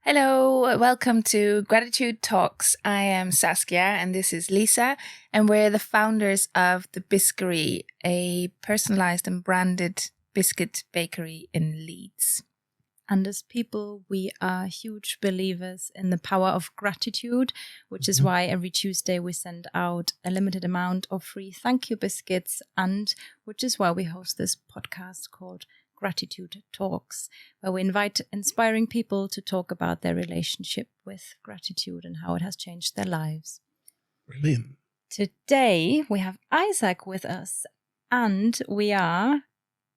Hello, welcome to Gratitude Talks. I am Saskia and this is Lisa, and we're the founders of the Biscuitery, a personalized and branded biscuit bakery in Leeds. And as people, we are huge believers in the power of gratitude, which is why every Tuesday we send out a limited amount of free thank you biscuits, and which is why we host this podcast called Gratitude Talks, where we invite inspiring people to talk about their relationship with gratitude and how it has changed their lives. Brilliant. Today we have Isaac with us, and we are,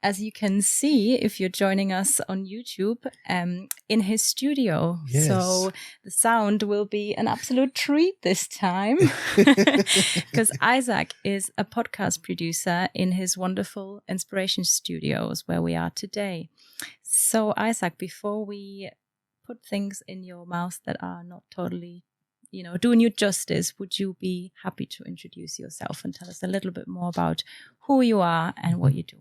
as you can see if you're joining us on YouTube, in his studio. Yes. So the sound will be an absolute treat this time because Isaac is a podcast producer in his wonderful Inspirxn Studios where we are today. So Isaac, before we put things in your mouth that are not totally, doing you justice, would you be happy to introduce yourself and tell us a little bit more about who you are and what you do?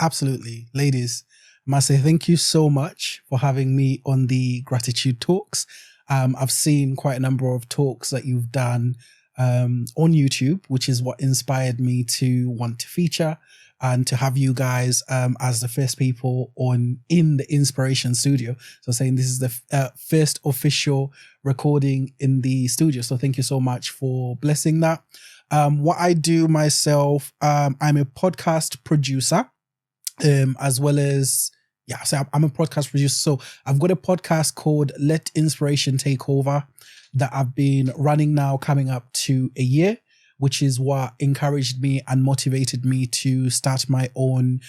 Absolutely. Ladies, I must say thank you so much for having me on the Gratitude Talks. I've seen quite a number of talks that you've done on YouTube, which is what inspired me to want to feature and to have you guys as the first people in the Inspirxn Studio. So saying this is the first official recording in the studio. So thank you so much for blessing that. What I do myself, I'm a podcast producer. As well as, so I'm a podcast producer. So I've got a podcast called Let Inspiration Takeover that I've been running now coming up to a year, which is what encouraged me and motivated me to start my own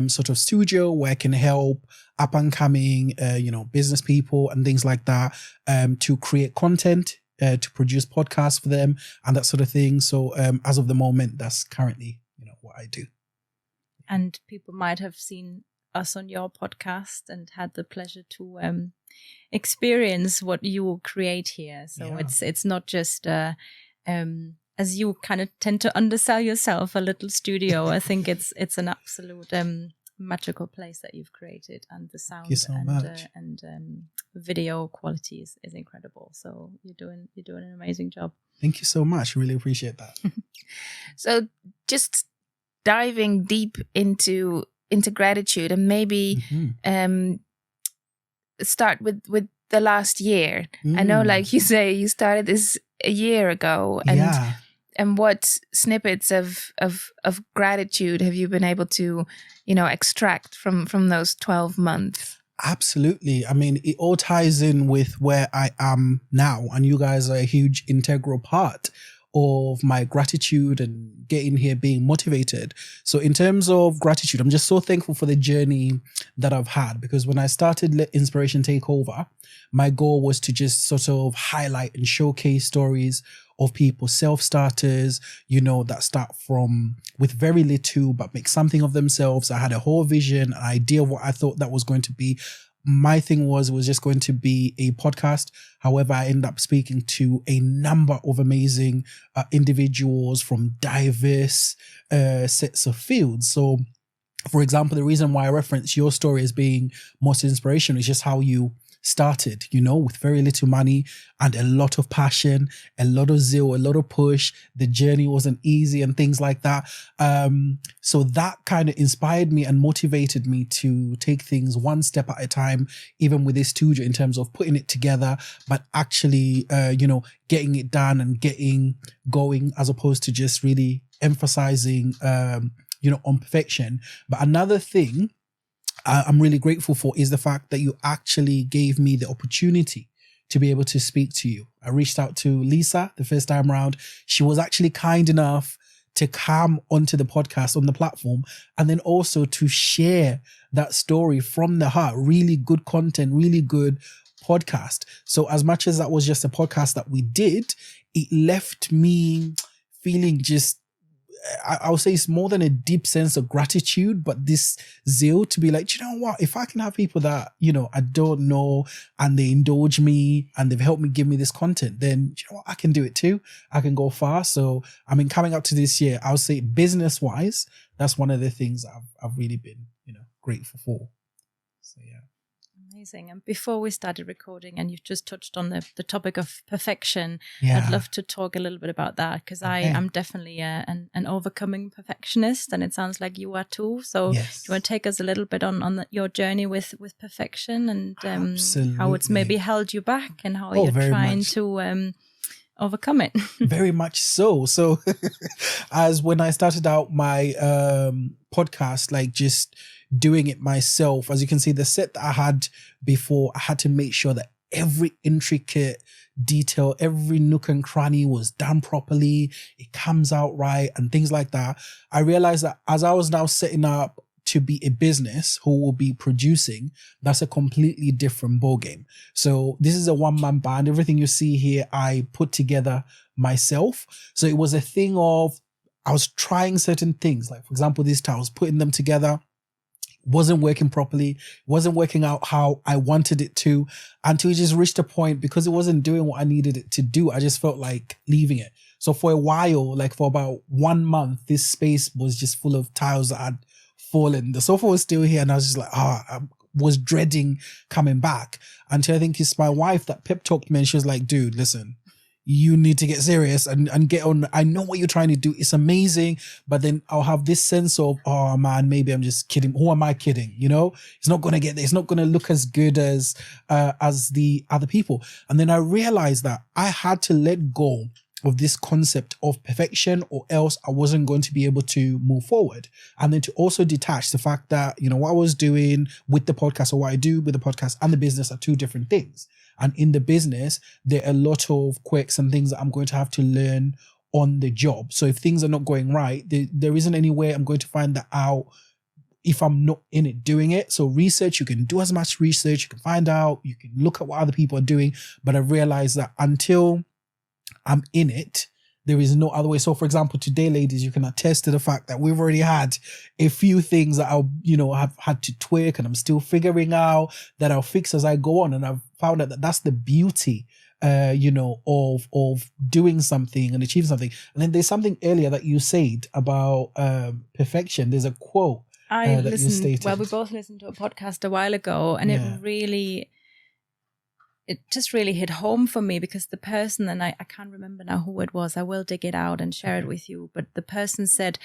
sort of studio where I can help up and coming, business people and things like that to create content, to produce podcasts for them and that sort of thing. So as of the moment, that's currently, what I do. And people might have seen us on your podcast and had the pleasure to experience what you create here. So it's not just, as you kind of tend to undersell yourself, a little studio. I think it's an absolute magical place that you've created, and the sound and video quality is incredible. So you're doing an amazing job. Thank you so much. Really appreciate that. So just diving deep into gratitude, and maybe start with the last year. I know, like you say, you started this a year ago, and what snippets of gratitude have you been able to extract from those 12 months? Absolutely. I mean, it all ties in with where I am now, and you guys are a huge integral part of my gratitude and getting here, being motivated. So in terms of gratitude, I'm just so thankful for the journey that I've had, because when I started Let Inspiration Takeover, my goal was to just sort of highlight and showcase stories of people, self-starters, that start from with very little, but make something of themselves. I had a whole vision, an idea of what I thought that was going to be. My thing was just going to be a podcast. However, I ended up speaking to a number of amazing individuals from diverse sets of fields. So, for example, the reason why I reference your story as being most inspirational is just how you started, with very little money and a lot of passion, a lot of zeal, a lot of push. The journey wasn't easy and things like that. So that kind of inspired me and motivated me to take things one step at a time, even with this studio, in terms of putting it together, but actually, getting it done and getting going, as opposed to just really emphasizing, on perfection. But another thing I'm really grateful for is the fact that you actually gave me the opportunity to be able to speak to you. I reached out to Lisa the first time around. She was actually kind enough to come onto the podcast on the platform, and then also to share that story from the heart. Really good content, really good podcast. So as much as that was just a podcast that we did, it left me feeling just, I would say it's more than a deep sense of gratitude, but this zeal to be like, you know what, if I can have people that, I don't know, and they indulge me and they've helped me give me this content, then you know what, I can do it too. I can go far. So, I mean, coming up to this year, I would say business wise, that's one of the things I've really been, grateful for. So, yeah. Amazing. And before we started recording, and you've just touched on the topic of perfection, Yeah. I'd love to talk a little bit about that, because I am definitely an overcoming perfectionist, and it sounds like you are too. So do you want to take us a little bit on your journey with perfection, and how it's maybe held you back, and how you're trying to overcome it? Very much so. So as when I started out my podcast, like just doing it myself, as you can see, the set that I had before, I had to make sure that every intricate detail, every nook and cranny was done properly, it comes out right, and things like that. I realized that as I was now setting up to be a business who will be producing, that's a completely different ballgame. So this is a one-man band. Everything you see here, I put together myself. So it was a thing of, I was trying certain things, like for example, these towels, putting them together, wasn't working properly, wasn't working out how I wanted it to, until it just reached a point, because it wasn't doing what I needed it to do, I just felt like leaving it. So for a while, like for about 1 month, this space was just full of tiles that had fallen. The sofa was still here, and I was just like, I was dreading coming back, until I think it's my wife that pep talked me, and she was like, dude, listen, you need to get serious and get on. I know what you're trying to do. It's amazing. But then I'll have this sense of, oh man, maybe I'm just kidding. Who am I kidding? You know, it's not going to get there. It's not going to look as good as the other people. And then I realized that I had to let go of this concept of perfection, or else I wasn't going to be able to move forward. And then to also detach the fact that, you know, what I was doing with the podcast, or what I do with the podcast and the business, are two different things. And in the business, there are a lot of quirks and things that I'm going to have to learn on the job. So if things are not going right, there isn't any way I'm going to find that out if I'm not in it doing it. So research, you can do as much research, you can find out, you can look at what other people are doing. But I realized that until I'm in it, there is no other way. So for example, today, ladies, you can attest to the fact that we've already had a few things that I'll, you know, have had to tweak, and I'm still figuring out, that I'll fix as I go on. And I've found out that that's the beauty, you know, of doing something and achieving something. And then there's something earlier that you said about perfection. There's a quote that you stated. Well, we both listened to a podcast a while ago, and it just really hit home for me, because the person, and I can't remember now who it was, I will dig it out and share it with you, but the person said,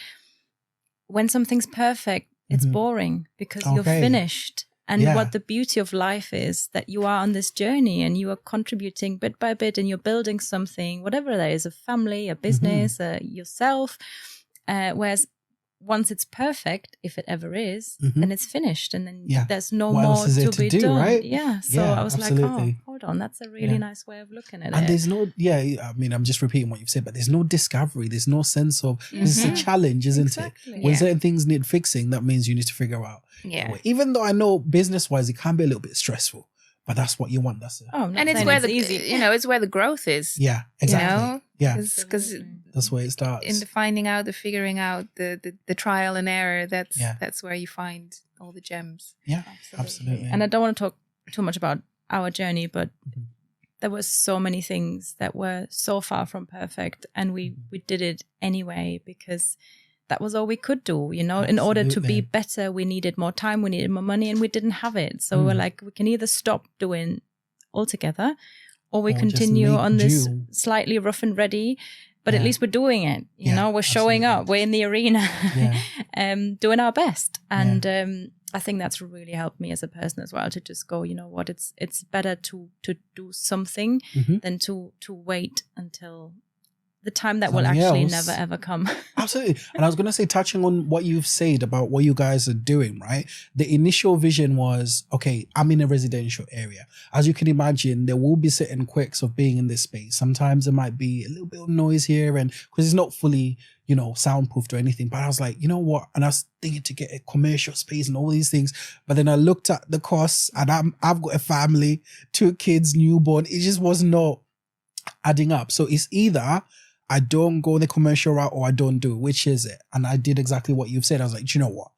when something's perfect, it's boring, because you're finished. And what the beauty of life is, that you are on this journey, and you are contributing bit by bit, and you're building something, whatever that is, a family, a business, yourself, whereas once it's perfect, if it ever is, then it's finished, and then there's no more to be done. Right? Yeah. So I was like, oh, hold on, that's a really nice way of looking at it. And there's no, I mean, I'm just repeating what you've said, but there's no discovery. There's no sense of, this is a challenge, isn't it? When certain things need fixing, that means you need to figure out. Yeah. Even though I know business-wise, it can be a little bit stressful, but that's what you want. That's it. And it's where it's where the growth is. Yeah, exactly. You know? Yeah, because that's where it starts. In the finding out, the figuring out, the trial and error. That's where you find all the gems. Yeah, absolutely. And I don't want to talk too much about our journey, but there were so many things that were so far from perfect, and we did it anyway, because that was all we could do, you know. In order to be better, we needed more time, we needed more money, and we didn't have it. So we're like, we can either stop doing altogether, or we continue on this slightly rough and ready, but at least we're doing it. You know, we're showing up, we're in the arena, doing our best. And I think that's really helped me as a person as well, to just go, you know what, it's better to do something than to wait until the time that will actually never ever come. Absolutely. And I was going to say, touching on what you've said about what you guys are doing, right? The initial vision was, okay, I'm in a residential area. As you can imagine, there will be certain quirks of being in this space. Sometimes there might be a little bit of noise here, and because it's not fully, you know, soundproofed or anything. But I was like, you know what? And I was thinking to get a commercial space and all these things. But then I looked at the costs, and I've got a family, 2 kids, newborn. It just was not adding up. So it's either I don't go the commercial route or I don't do it. Which is it? And I did exactly what you've said. I was like, do you know what?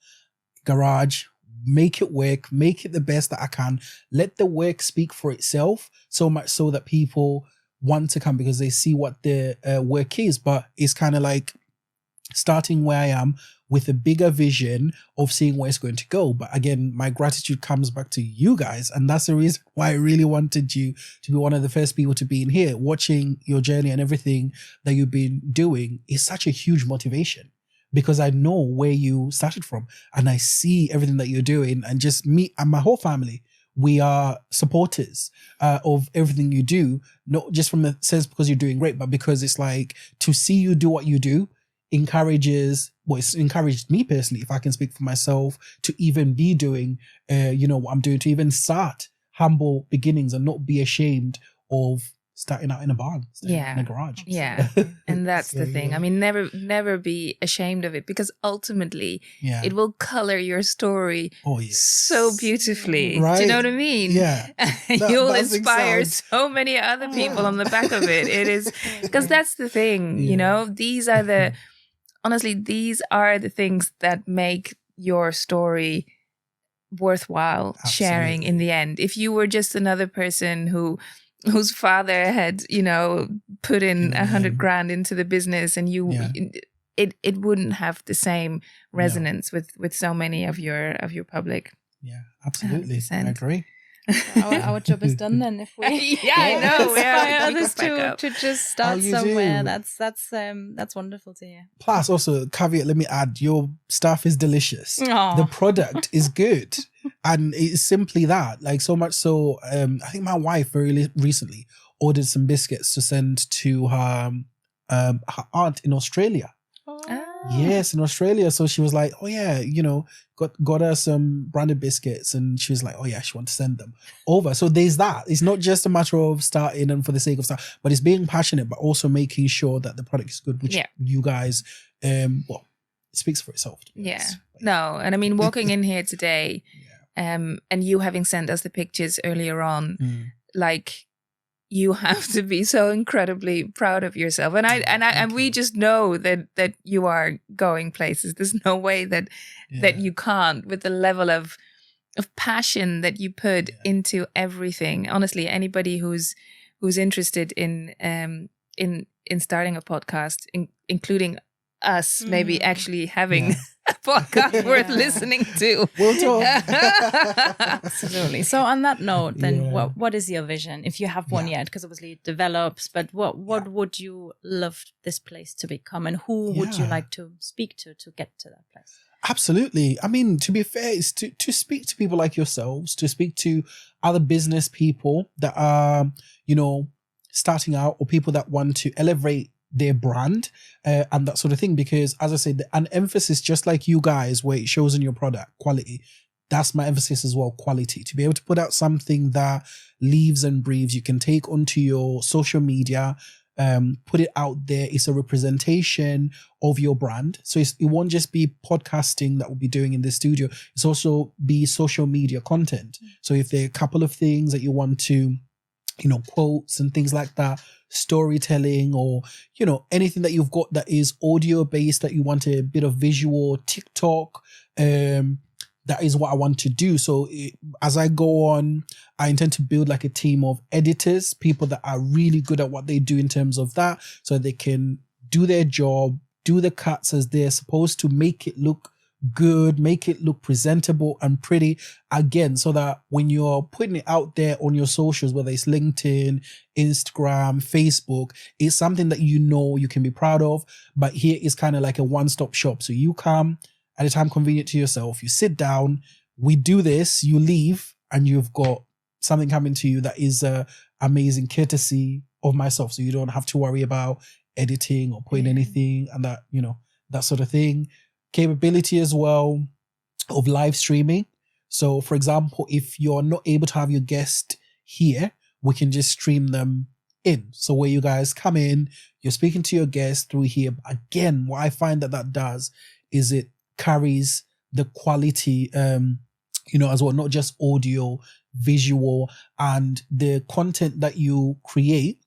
Garage, make it work, make it the best that I can. Let the work speak for itself, so much so that people want to come because they see what the work is. But it's kind of like starting where I am with a bigger vision of seeing where it's going to go. But again, my gratitude comes back to you guys. And that's the reason why I really wanted you to be one of the first people to be in here. Watching your journey and everything that you've been doing is such a huge motivation, because I know where you started from and I see everything that you're doing, and just me and my whole family. We are supporters of everything you do, not just from the sense because you're doing great, but because it's like to see you do what you do it's encouraged me personally, if I can speak for myself, to even be doing, what I'm doing, to even start humble beginnings and not be ashamed of starting out in a barn, in a garage. Yeah. And that's the thing. I mean, never be ashamed of it, because ultimately it will color your story so beautifully. Right? Do you know what I mean? Yeah. You'll inspire so many other people on the back of it. It is, because that's the thing, these are these are the things that make your story worthwhile sharing in the end. If you were just another person whose father had, put in 100 grand into the business, and it wouldn't have the same resonance with so many of your public. Yeah, absolutely. 100%. I agree. Our job is done then, if we inspire others to just start somewhere. That's wonderful to hear. Plus, also caveat, let me add, your stuff is delicious. Aww. The product is good, and it's simply that. Like, so much so, I think my wife very recently ordered some biscuits to send to her aunt in Australia. Yes, in Australia. So she was like, oh yeah, got her some branded biscuits, and she was like, oh yeah, she wants to send them over. So there's that. It's not just a matter of starting and for the sake of start, but it's being passionate, but also making sure that the product is good, which you guys, it speaks for itself. No, and I mean, walking in here today, and you having sent us the pictures earlier on, like, you have to be so incredibly proud of yourself, and we just know that you are going places. There's no way that you can't, with the level of passion that you put into everything. Honestly, anybody who's interested in starting a podcast, including us, maybe actually having a podcast worth listening to. We'll talk. Absolutely. So on that note, then what is your vision, if you have one yet? Because obviously it develops, but what would you love this place to become, and who would you like to speak to get to that place? Absolutely. I mean, to be fair, is to speak to people like yourselves, to speak to other business people that are, starting out, or people that want to elevate their brand and that sort of thing. Because as I said, an emphasis, just like you guys, where it shows in your product quality, that's my emphasis as well, quality. To be able to put out something that lives and breathes, you can take onto your social media, put it out there. It's a representation of your brand. So it won't just be podcasting that we'll be doing in the studio. It's also be social media content. So if there are a couple of things that you want to, quotes and things like that, storytelling, or anything that you've got that is audio based, that you want a bit of visual, TikTok, that is what I want to do. So as I go on, I intend to build like a team of editors, people that are really good at what they do in terms of that, so they can do their job, do the cuts as they're supposed to, make it look good, make it look presentable and pretty, again, so that when you're putting it out there on your socials, whether it's LinkedIn, Instagram, Facebook, it's something that you can be proud of. But here is kind of like a one-stop shop. So you come at a time convenient to yourself, you sit down, we do this, you leave, and you've got something coming to you that is amazing, courtesy of myself. So you don't have to worry about editing or putting anything and that, that sort of thing. Capability as well of live streaming. So for example, if you're not able to have your guest here, we can just stream them in. So where you guys come in, you're speaking to your guest through here. But again, what I find that does is it carries the quality, as well, not just audio, visual, and the content that you create.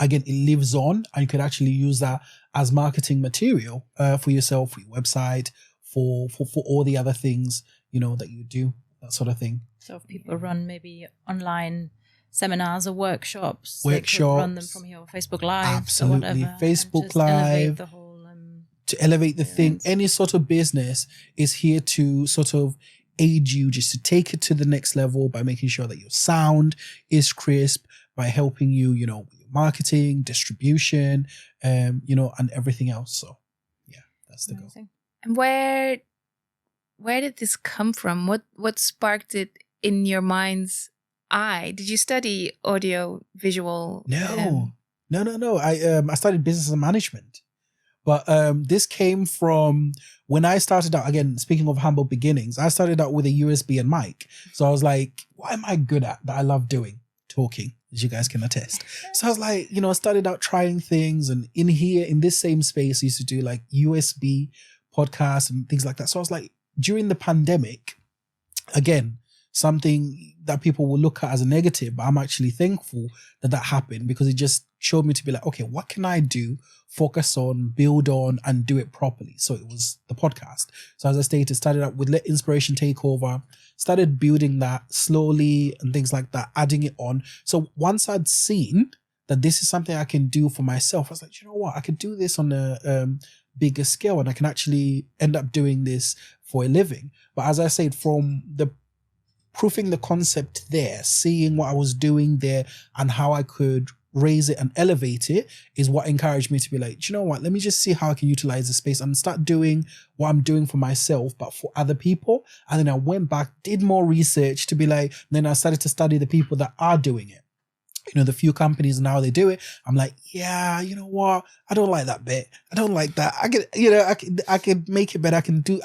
Again, it lives on, and you could actually use that as marketing material for yourself, for your website, for all the other things, that you do, that sort of thing. So if people run maybe online seminars or workshops, they could run them from here, Facebook Live, absolutely, or whatever, Facebook Live, the whole to elevate the thing. Any sort of business is here to sort of aid you just to take it to the next level by making sure that your sound is crisp, by helping you, you know, marketing, distribution, you know, and everything else. So yeah, that's the goal. And where did this come from? What sparked it in your mind's eye? Did you study audio visual? No. I studied business and management. But this came from when I started out, again, speaking of humble beginnings, I started out with a USB and mic. So I was like, what am I good at that I love doing? Talking, as you guys can attest. So I was like, you know, I started out trying things, and in here, in this same space, I used to do like USB podcasts and things like that. So I was like, during the pandemic, again, something that people will look at as a negative, but I'm actually thankful that happened, because it just showed me to be like, okay, what can I do, focus on, build on, and do it properly? So it was the podcast. So as I stated, started out with Let Inspiration Takeover, started building that slowly and things like that, adding it on. So once I'd seen that this is something I can do for myself, I was like, you know what, I could do this on a bigger scale, and I can actually end up doing this for a living. But as I said, from the proofing the concept there, seeing what I was doing there and how I could raise it and elevate it, is what encouraged me to be like, do you know what, let me just see how I can utilize the space and start doing what I'm doing for myself, but for other people. And then I went back, did more research to be like, then I started to study the people that are doing it. You know, the few companies and how they do it. I'm like, yeah, you know what? I don't like that bit. I don't like that. I can make it better.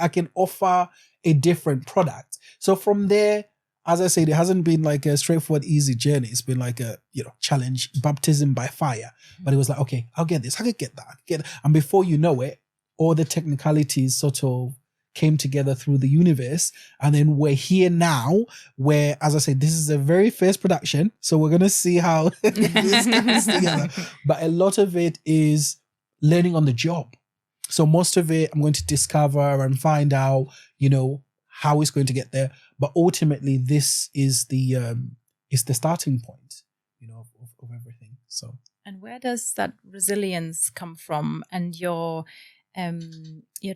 I can offer a different product. So from there, as I said, it hasn't been like a straightforward, easy journey. It's been like a, you know, challenge, baptism by fire. But it was like, okay, I'll get this. I could get that. And before you know it, all the technicalities sort of came together through the universe. And then we're here now where, as I said, this is the very first production. So we're going to see how this comes together. But a lot of it is learning on the job. So most of it, I'm going to discover and find out, you know, how it's going to get there. But ultimately, this is the starting point, you know, of everything. So, and where does that resilience come from, and your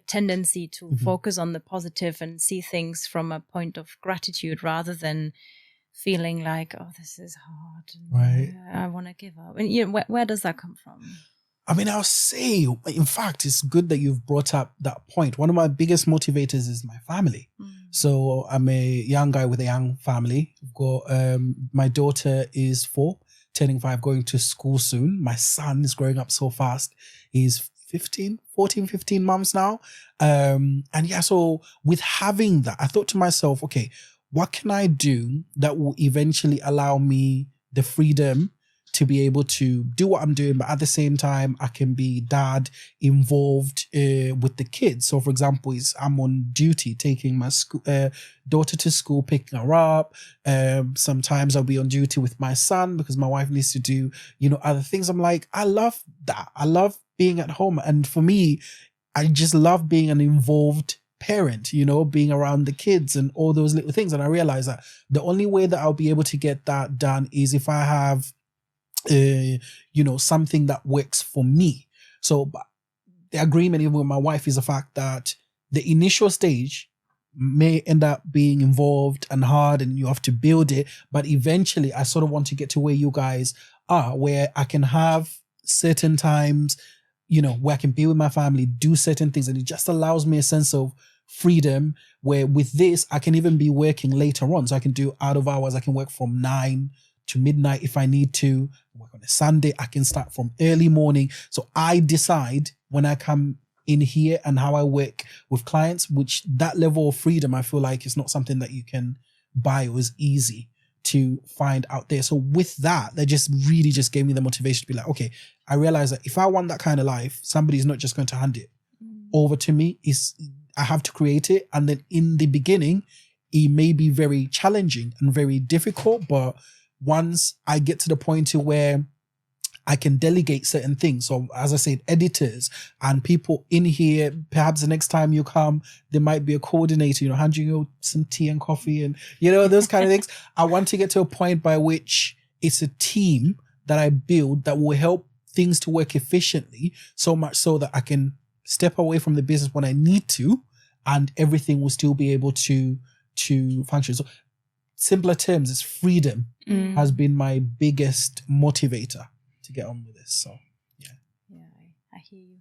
tendency to focus on the positive and see things from a point of gratitude rather than feeling like, oh, this is hard, and right, I want to give up? And you know, where does that come from? I mean, I'll say, in fact, it's good that you've brought up that point. One of my biggest motivators is my family. So I'm a young guy with a young family. I've got, my daughter is 4, turning 5, going to school soon. My son is growing up so fast. He's 15 months now. And yeah, so with having that, I thought to myself, okay, what can I do that will eventually allow me the freedom to be able to do what I'm doing, but at the same time, I can be dad involved with the kids. So for example, I'm on duty, taking my daughter to school, picking her up. Sometimes I'll be on duty with my son because my wife needs to do, you know, other things. I'm like, I love that. I love being at home. And for me, I just love being an involved parent, you know, being around the kids and all those little things. And I realized that the only way that I'll be able to get that done is if I have you know, something that works for me. So the agreement even with my wife is the fact that the initial stage may end up being involved and hard and you have to build it. But eventually I sort of want to get to where you guys are, where I can have certain times, you know, where I can be with my family, do certain things. And it just allows me a sense of freedom where with this, I can even be working later on. So I can do out of hours. I can work from 9 to midnight if I need to. Work on a Sunday, I can start from early morning. So I decide when I come in here and how I work with clients, which that level of freedom, I feel like is not something that you can buy or is easy to find out there. So with that just really just gave me the motivation to be like, okay, I realize that if I want that kind of life, somebody's not just going to hand it over to me. I have to create it. And then in the beginning, it may be very challenging and very difficult, but once I get to the point to where I can delegate certain things. So as I said, editors and people in here, perhaps the next time you come, there might be a coordinator, you know, handing you some tea and coffee and, you know, those kind of things. I want to get to a point by which it's a team that I build that will help things to work efficiently, so much so that I can step away from the business when I need to, and everything will still be able to function. So simpler terms, it's freedom has been my biggest motivator to get on with this. So I hear you.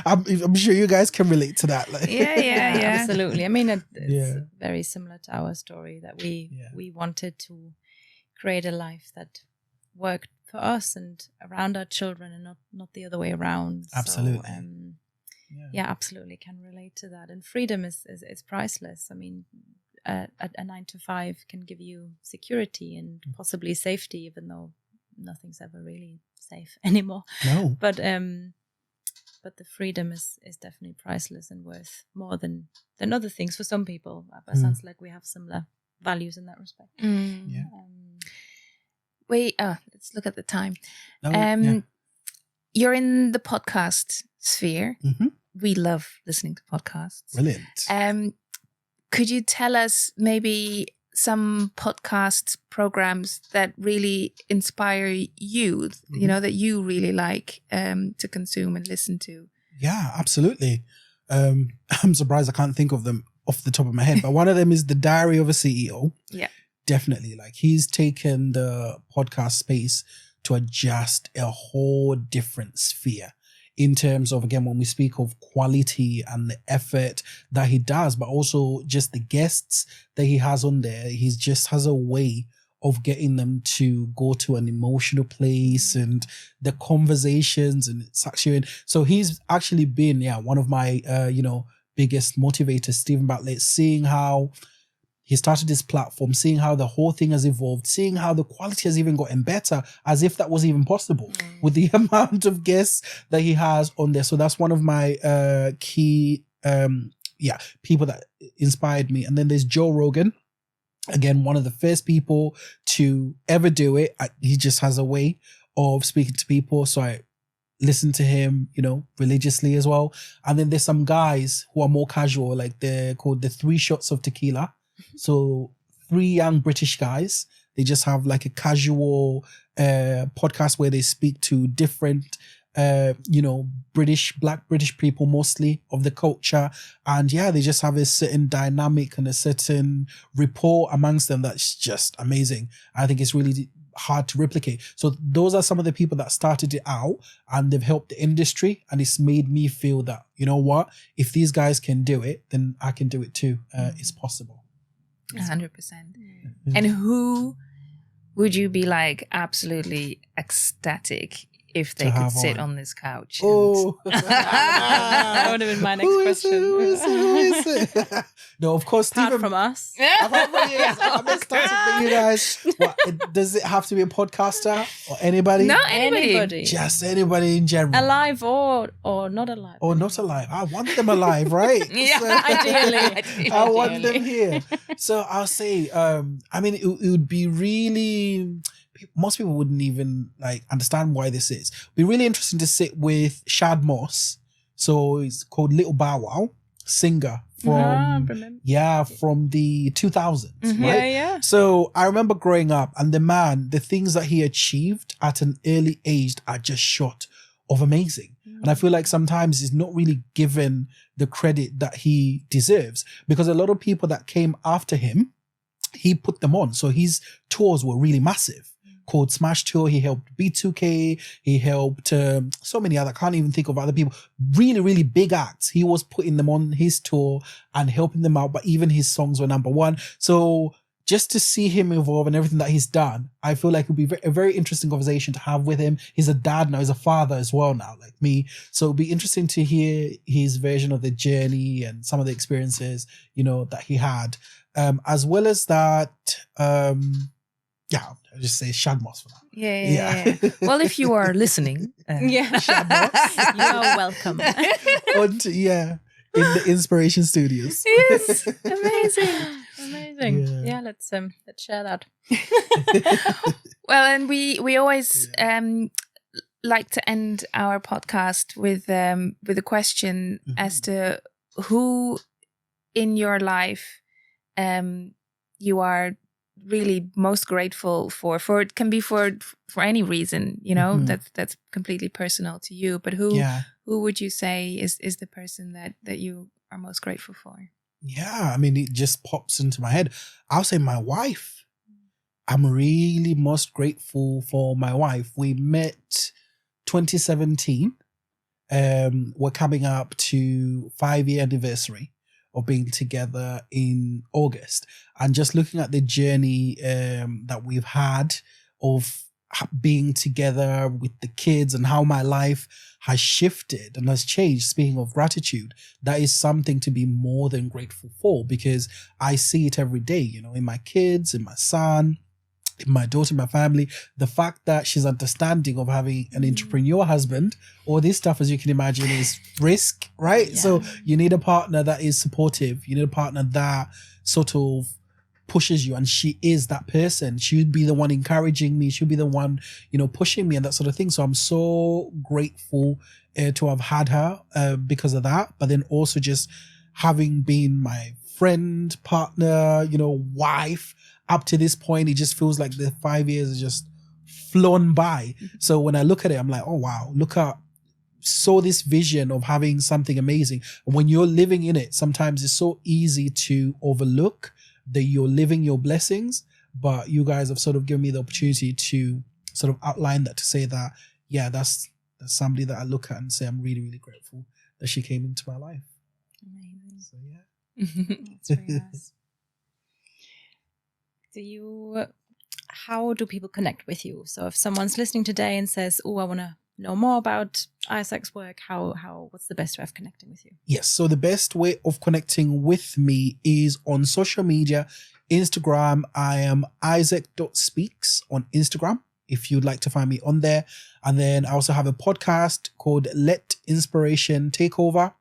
I'm sure you guys can relate to that. Like. Yeah, absolutely. I mean, it's very similar to our story that we wanted to create a life that worked for us and around our children, and not the other way around. Absolutely. So, absolutely can relate to that. And freedom is priceless. I mean, a 9-to-5 can give you security and possibly safety, even though nothing's ever really safe anymore. No. But the freedom is definitely priceless and worth more than other things for some people. But it sounds like we have similar values in that respect. Let's look at the time. You're in the podcast sphere. Mm-hmm. We love listening to podcasts. Brilliant. Could you tell us maybe some podcast programs that really inspire you, that you really like to consume and listen to? Yeah, absolutely. I'm surprised I can't think of them off the top of my head, but one of them is The Diary of a CEO. Yeah. Definitely. Like, he's taken the podcast space to just a whole different sphere in terms of, again, when we speak of quality and the effort that he does, but also just the guests that he has on there. He just has a way of getting them to go to an emotional place and the conversations, and it's actually, so he's actually been, one of my, biggest motivators, Stephen Bartlett, seeing how he started this platform, seeing how the whole thing has evolved, seeing how the quality has even gotten better, as if that was even possible with the amount of guests that he has on there. So that's one of my key people that inspired me. And then there's Joe Rogan. Again, one of the first people to ever do it. He just has a way of speaking to people. So I listen to him, religiously as well. And then there's some guys who are more casual, like they're called the 3 Shots of Tequila. So 3 young British guys, they just have like a casual podcast where they speak to different, Black British people, mostly of the culture. And they just have a certain dynamic and a certain rapport amongst them that's just amazing. I think it's really hard to replicate. So those are some of the people that started it out, and they've helped the industry, and it's made me feel that, you know what, if these guys can do it, then I can do it too. It's possible. 100%. And who would you be like absolutely ecstatic if they could sit on this couch? Oh, that would have been my next question. Who is it? No, of course, Apart Stephen. from us. I'm excited for you guys. Does it have to be a podcaster or anybody? No, anybody. Just anybody in general. Alive or not alive. Or not alive. I want them alive, right? Ideally. I want them here. So I'll say, it would be really... Most people wouldn't even understand why this is. It'd be really interesting to sit with Shad Moss. So it's called Little Bow Wow, singer from the 2000s, right? Yeah. So I remember growing up, and the things that he achieved at an early age are just short of amazing. And I feel like sometimes he's not really given the credit that he deserves, because a lot of people that came after him, he put them on. So his tours were really massive. Called Smash Tour. He helped B2K. He helped so many other, I can't even think of other people. Really, really big acts. He was putting them on his tour and helping them out, but even his songs were number 1. So just to see him evolve and everything that he's done, I feel like it would be a very interesting conversation to have with him. He's a dad now. He's a father as well now, like me. So it'd be interesting to hear his version of the journey and some of the experiences, that he had. As well as that, I'll just say Shad Moss for now. Yeah. Well, if you are listening, Shad Moss, you're welcome. in the Inspirxn Studios. Yes, amazing. Yeah, let's share that. Well, and we always like to end our podcast with a question as to who in your life you are really most grateful for? For it can be for any reason, you know, that's completely personal to you. But who would you say is the person that you are most grateful for? Yeah, I mean, it just pops into my head. I'll say my wife. I'm really most grateful for my wife. We met 2017. We're coming up to 5-year anniversary of being together in August, and just looking at the journey that we've had of being together with the kids and how my life has shifted and has changed. Speaking of gratitude, that is something to be more than grateful for, because I see it every day, you know, in my kids, in my son, in my daughter, in my family. The fact that she's understanding of having an entrepreneur husband, all this stuff, as you can imagine, is risk, right? Yeah. So you need a partner that is supportive. You need a partner that sort of pushes you, and she is that person. She would be the one encouraging me. She'll be the one, you know, pushing me and that sort of thing. So I'm so grateful to have had her because of that. But then also just having been my friend, partner, you know, wife up to this point. It just feels like the 5 years has just flown by. So when I look at it, I'm like, oh wow, look at saw this vision of having something amazing. And when you're living in it, sometimes it's so easy to overlook that you're living your blessings. But you guys have sort of given me the opportunity to sort of outline that, to say that, yeah, that's somebody that I look at and say I'm really, really grateful that she came into my life. Amazing. So yeah. That's very nice. How do people connect with you? So if someone's listening today and says, oh, I want to know more about Isaac's work, what's the best way of connecting with you? Yes. So the best way of connecting with me is on social media. Instagram, I am Isaac.speaks on Instagram, if you'd like to find me on there. And then I also have a podcast called Let Inspiration Takeover.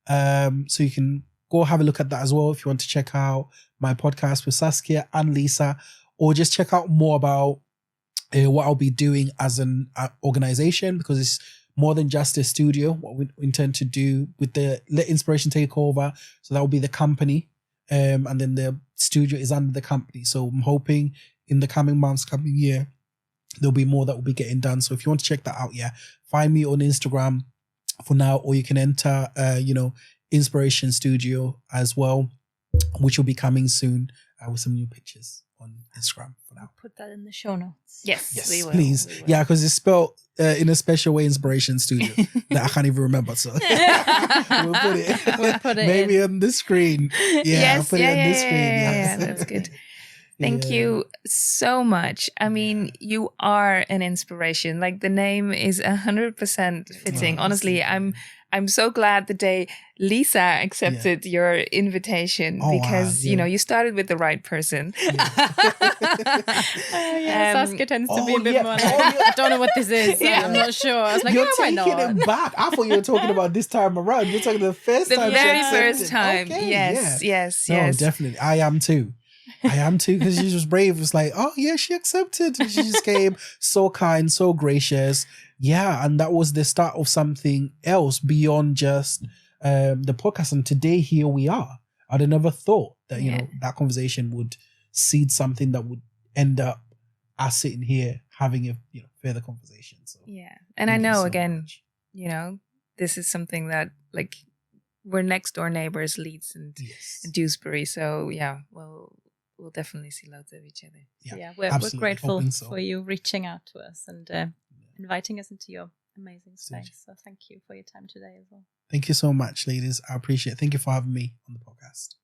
So you can go have a look at that as well if you want to check out my podcast with Saskia and Lisa, or just check out more about what I'll be doing as an organization, because it's more than just a studio, what we intend to do with the Let Inspiration Takeover. So that will be the company, and then the studio is under the company. So I'm hoping in the coming months, coming year, there'll be more that will be getting done. So if you want to check that out, find me on Instagram for now, or you can enter, Inspirxn Studio as well, which will be coming soon with some new pictures on Instagram for now. Put that in the show notes. Yes, we will. Please. We will. Yeah, because it's spelled in a special way, Inspirxn Studio, that I can't even remember. So we'll put it maybe on the screen. Yeah, on the screen. Yeah, that's good. Thank you so much. I mean, you are an inspiration. Like, the name is 100% fitting. Honestly, I'm so glad the day Lisa accepted your invitation, because, you know, you started with the right person. Saskia tends to be a bit more like, I don't know what this is. I'm not sure. I was like, you're taking it back. I thought you were talking about this time around. You're talking the first time. The very first time. Okay, yes. No, definitely. I am too, because she was brave. It's like, oh yeah, she accepted. And she just came, so kind, so gracious. Yeah, and that was the start of something else beyond just the podcast. And today, here we are. I'd have never thought that, you know, that conversation would seed something that would end up us sitting here having a further conversation. So and I know, so again, much. You know, this is something that, like, we're next door neighbors, Leeds and Dewsbury. So we'll definitely see loads of each other. Yeah, we're grateful for you reaching out to us and inviting us into your amazing space. So thank you for your time today as well. Thank you so much, ladies. I appreciate it. Thank you for having me on the podcast.